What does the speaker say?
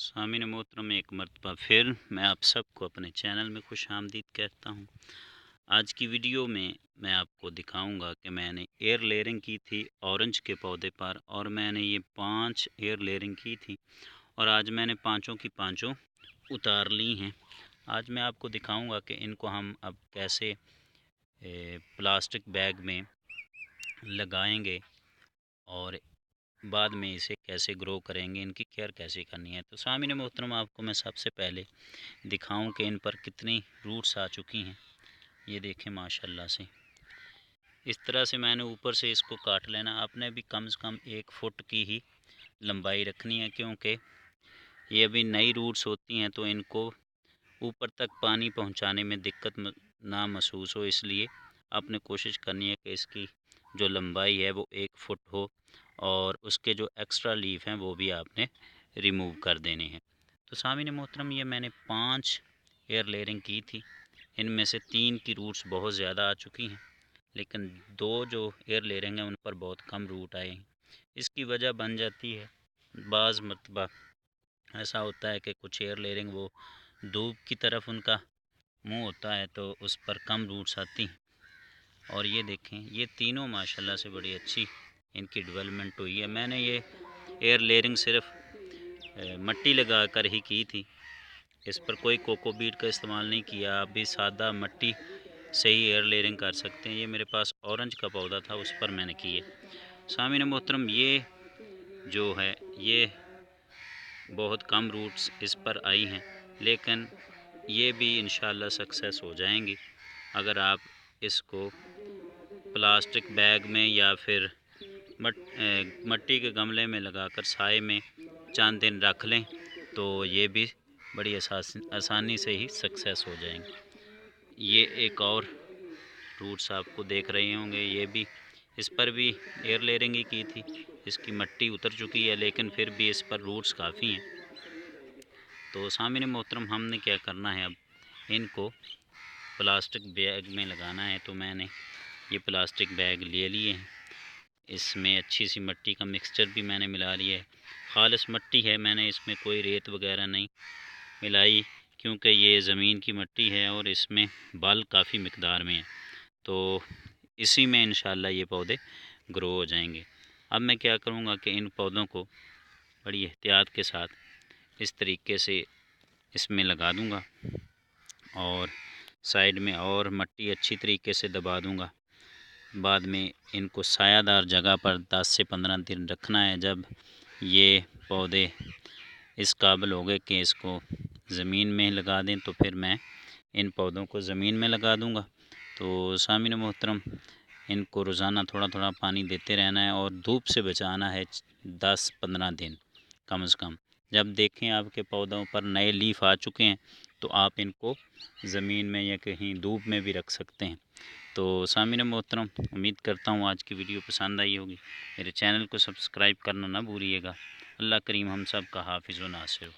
सामीन मोहतरम, एक मरतबा फिर मैं आप सबको अपने चैनल में खुश आमदीद कहता हूँ। आज की वीडियो में मैं आपको दिखाऊंगा कि मैंने एयर लेयरिंग की थी ऑरेंज के पौधे पर, और मैंने ये 5 एयर लेयरिंग की थी और आज मैंने पाँचों की पाँचों उतार ली हैं। आज मैं आपको दिखाऊंगा कि इनको हम अब कैसे प्लास्टिक बैग में लगाएंगे और बाद में इसे कैसे ग्रो करेंगे, इनकी केयर कैसे करनी है। तो सामीन मोहतरम, आपको मैं सबसे पहले दिखाऊं कि इन पर कितनी रूट्स आ चुकी हैं। ये देखें माशाल्लाह से, इस तरह से मैंने ऊपर से इसको काट लेना। आपने भी कम से कम 1 फुट की ही लंबाई रखनी है, क्योंकि ये अभी नई रूट्स होती हैं तो इनको ऊपर तक पानी पहुंचाने में दिक्कत ना महसूस हो, इसलिए आपने कोशिश करनी है कि इसकी जो लंबाई है वो 1 फुट हो और उसके जो एक्स्ट्रा लीफ हैं वो भी आपने रिमूव कर देने हैं। तो सामीन मोहतरम, ये मैंने 5 एयर लेयरिंग की थी। इनमें से 3 की रूट्स बहुत ज़्यादा आ चुकी हैं, लेकिन 2 जो एयर लेयरिंग हैं उन पर बहुत कम रूट आए हैं। इसकी वजह बन जाती है, बाज़ मरतबा ऐसा होता है कि कुछ एयर लेयरिंग वो धूप की तरफ उनका मुंह होता है तो उस पर कम रूट्स आती हैं। और ये देखें, ये तीनों माशाल्लाह से बड़ी अच्छी इनकी डेवलपमेंट हुई है। मैंने ये एयर लेयरिंग सिर्फ मट्टी लगा कर ही की थी, इस पर कोई कोकोबीट का इस्तेमाल नहीं किया। आप भी सादा मट्टी से ही एयर लेयरिंग कर सकते हैं। ये मेरे पास ऑरेंज का पौधा था, उस पर मैंने की है। सामीन मोहतरम, ये जो है ये बहुत कम रूट्स इस पर आई हैं, लेकिन ये भी इंशाल्लाह सक्सेस हो जाएंगी अगर आप इसको प्लास्टिक बैग में या फिर मट्टी के गमले में लगाकर साए में चंद दिन रख लें, तो ये भी बड़ी आसानी से ही सक्सेस हो जाएंगे। ये एक और रूट्स आपको देख रहे होंगे, ये भी, इस पर भी एयर लेयरिंग ही की थी। इसकी मट्टी उतर चुकी है लेकिन फिर भी इस पर रूट्स काफ़ी हैं। तो सामीन मोहतरम, हमने क्या करना है, अब इनको प्लास्टिक बैग में लगाना है। तो मैंने ये प्लास्टिक बैग ले लिए हैं, इसमें अच्छी सी मट्टी का मिक्सचर भी मैंने मिला लिया है। खालिस मट्टी है, मैंने इसमें कोई रेत वगैरह नहीं मिलाई, क्योंकि ये ज़मीन की मट्टी है और इसमें बल काफ़ी मिकदार में है, तो इसी में इंशाल्लाह ये पौधे ग्रो हो जाएंगे। अब मैं क्या करूँगा कि इन पौधों को बड़ी एहतियात के साथ इस तरीके से इसमें लगा दूँगा और साइड में और मट्टी अच्छी तरीके से दबा दूँगा। बाद में इनको सायादार जगह पर 10 से 15 दिन रखना है। जब ये पौधे इस काबिल हो गए कि इसको ज़मीन में लगा दें, तो फिर मैं इन पौधों को ज़मीन में लगा दूँगा। तो सामीन मोहतरम, इनको रोज़ाना थोड़ा थोड़ा पानी देते रहना है और धूप से बचाना है 10-15 दिन कम से कम। जब देखें आपके पौधों पर नए लीफ आ चुके हैं तो आप इनको ज़मीन में या कहीं धूप में भी रख सकते हैं। तो सामीन मोहतरम, उम्मीद करता हूँ आज की वीडियो पसंद आई होगी। मेरे चैनल को सब्सक्राइब करना ना भूलिएगा। अल्लाह करीम हम सब का हाफिज़ व नासिर हो।